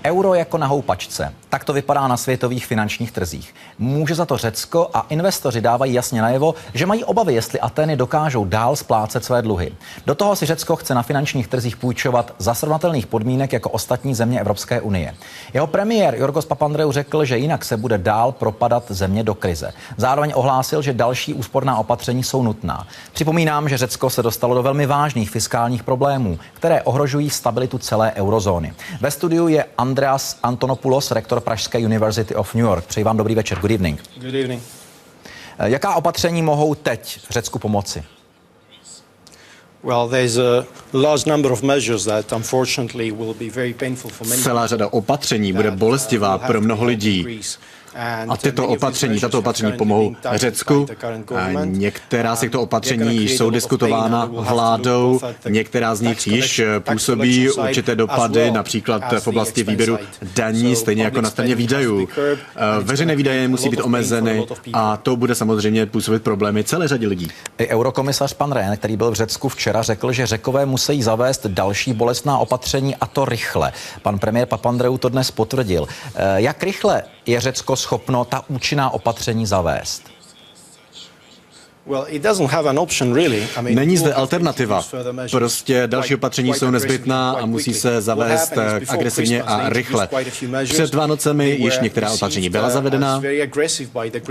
Euro jako na houpačce. Tak to vypadá na světových finančních trzích. Může za to Řecko a investoři dávají jasně najevo, že mají obavy, jestli Atény dokážou dál splácet své dluhy. Do toho si Řecko chce na finančních trzích půjčovat za srovnatelných podmínek jako ostatní země Evropské unie. Jeho premiér Yorgos Papandreou řekl, že jinak se bude dál propadat země do krize. Zároveň ohlásil, že další úsporná opatření jsou nutná. Připomínám, že Řecko se dostalo do velmi vážných fiskálních problémů, které ohrožují stabilitu celé eurozóny. Ve studiu je Andreas Antonopoulos, rektor Pražské University of New York. Přeji vám dobrý večer. Good evening. Good evening. Jaká opatření mohou teď Řecku pomoci? Well, there's a large number of measures that unfortunately will be very painful for many. Celá řada opatření bude bolestivá pro mnoho lidí. A tato opatření pomohou Řecku. Některá z těchto opatření již jsou diskutována vládou, některá z nich již působí určité dopady, například v oblasti výběru daní, stejně jako na straně výdajů. Veřejné výdaje musí být omezeny a to bude samozřejmě působit problémy celé řadě lidí. I eurokomisař pan Rehn, který byl v Řecku včera, řekl, že Řekové musí zavést další bolestná opatření a to rychle. Pan premiér Papandreou to dnes potvrdil. Jak rychle je Řecko schopno ta účinná opatření zavést? Není zde alternativa. Prostě další opatření jsou nezbytná a musí se zavést agresivně a rychle. Před Vánocemi již některá opatření byla zavedena,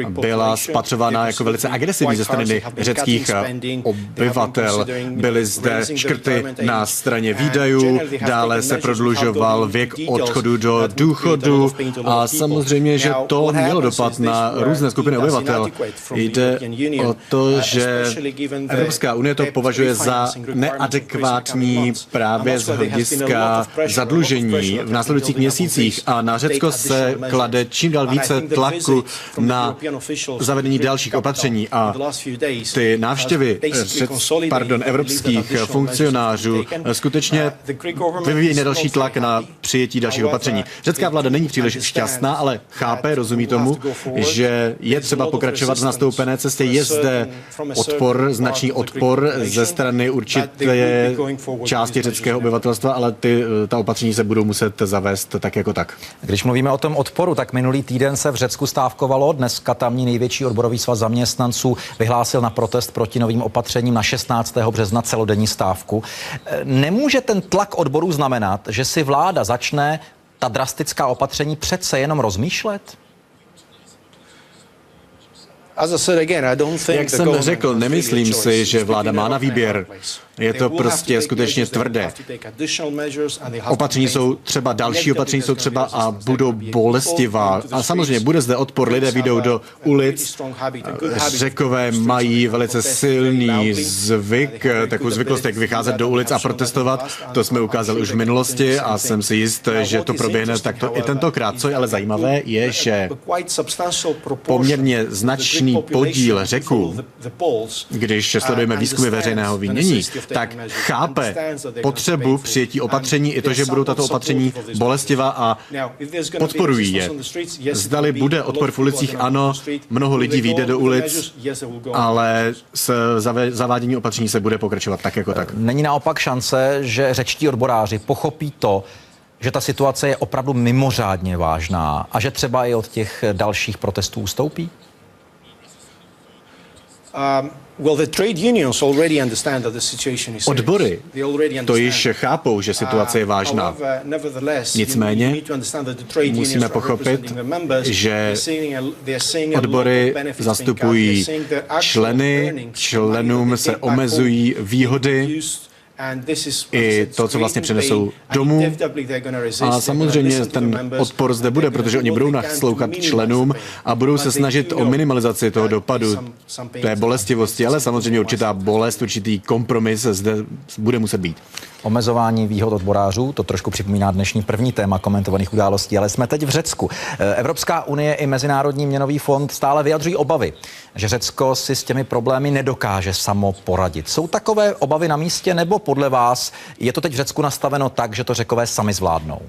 byla spatřována jako velice agresivní ze strany řeckých obyvatel. Byly zde škrty na straně výdajů, dále se prodlužoval věk odchodu do důchodu a samozřejmě, že to mělo dopad na různé skupiny obyvatel. Jde o to, že Evropská unie to považuje za neadekvátní právě z hlediska zadlužení v následujících měsících a na Řecko se klade čím dál více tlaku na zavedení dalších opatření a ty návštěvy evropských funkcionářů skutečně vyvíjí další tlak na přijetí dalších opatření. Řecká vláda není příliš šťastná, ale chápe, rozumí tomu, že je třeba pokračovat v nastoupené cestě. Je zde značný odpor ze strany určité části řeckého obyvatelstva, ale ta opatření se budou muset zavést tak jako tak. Když mluvíme o tom odporu, tak minulý týden se v Řecku stávkovalo. Dneska tamní největší odborový svaz zaměstnanců vyhlásil na protest proti novým opatřením na 16. března celodenní stávku. Nemůže ten tlak odborů znamenat, že si vláda začne ta drastická opatření přece jenom rozmýšlet? Jak jsem řekl, nemyslím si, že vláda má na výběr. Je to prostě skutečně tvrdé. Opatření jsou třeba, další opatření jsou třeba a budou bolestivá. A samozřejmě bude zde odpor, lidé vyjdou do ulic. Řekové mají velice silný zvyk, takovou zvyklost, jak vycházet do ulic a protestovat. To jsme ukázali už v minulosti a jsem si jist, že to proběhne takto i tentokrát. Co je ale zajímavé, je, že poměrně značný podíl Řeků, když sledujeme výzkumy veřejného mínění, tak chápe potřebu přijetí opatření i to, že budou tato opatření bolestivá a podporují je. Zdali bude odpor v ulicích, ano, mnoho lidí vyjde do ulic, ale s zavádění opatření se bude pokračovat tak jako tak. Není naopak šance, že řečtí odboráři pochopí to, že ta situace je opravdu mimořádně vážná a že třeba i od těch dalších protestů ustoupí? Odbory to již chápou, že situace je vážná. Nicméně musíme pochopit, že odbory zastupují členy, členům se omezují výhody, i to, co vlastně přinesou domů. A samozřejmě ten odpor zde bude, protože oni budou naslouchat členům a budou se snažit o minimalizaci toho dopadu, té bolestivosti, ale samozřejmě určitá bolest, určitý kompromis zde bude muset být. Omezování výhod odborářů, to trošku připomíná dnešní první téma komentovaných událostí, ale jsme teď v Řecku. Evropská unie i Mezinárodní měnový fond stále vyjadřují obavy, že Řecko si s těmi problémy nedokáže samo poradit. Jsou takové obavy na místě, nebo podle vás je to teď v Řecku nastaveno tak, že to Řekové sami zvládnou?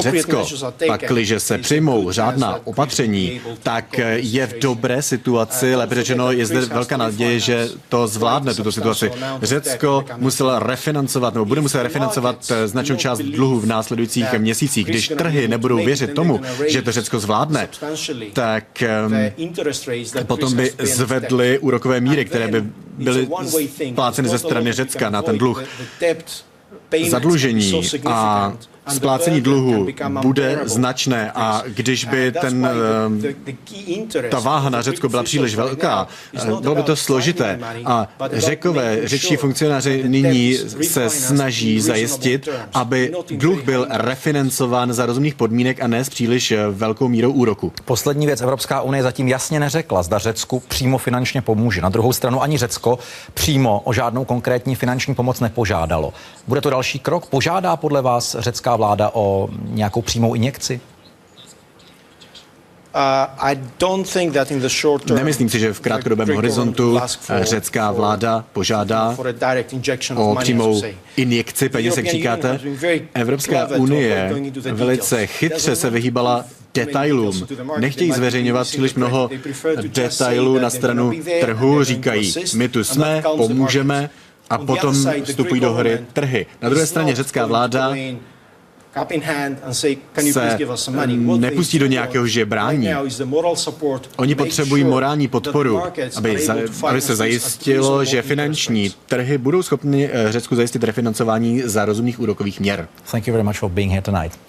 Řecko, pakliže se přijmou řádná opatření, tak je v dobré situaci, lépe řečeno, je zde velká naděje, že to zvládne tuto situaci. Řecko muselo refinancovat, nebo bude muset refinancovat značnou část dluhu v následujících měsících. Když trhy nebudou věřit tomu, že to Řecko zvládne, tak potom by zvedly úrokové míry, které by byly spláceny ze strany Řecka na ten dluh. Zadlužení a splácení dluhu bude značné a když by ta váha na Řecko byla příliš velká, bylo by to složité. A řečtí funkcionáři nyní se snaží zajistit, aby dluh byl refinancován za rozumných podmínek a ne s příliš velkou mírou úroku. Poslední věc, Evropská unie zatím jasně neřekla, zda Řecku přímo finančně pomůže. Na druhou stranu ani Řecko přímo o žádnou konkrétní finanční pomoc nepožádalo. Bude to další krok? Požádá podle vás řecká vláda o nějakou přímou injekci? Nemyslím si, že v krátkodobém horizontu řecká vláda požádá o přímou injekci peněz, jak říkáte. Evropská unie velice chytře se vyhýbala detailům. Nechtějí zveřejňovat příliš mnoho detailů na stranu trhu. Říkají, my tu jsme, pomůžeme a potom vstupují do hry trhy. Na druhé straně řecká vláda se nepustí do nějakého žebrání. Oni potřebují morální podporu, aby se zajistilo, že finanční trhy budou schopny Řecku zajistit refinancování za rozumných úrokových měr. Thank you very much for being here tonight.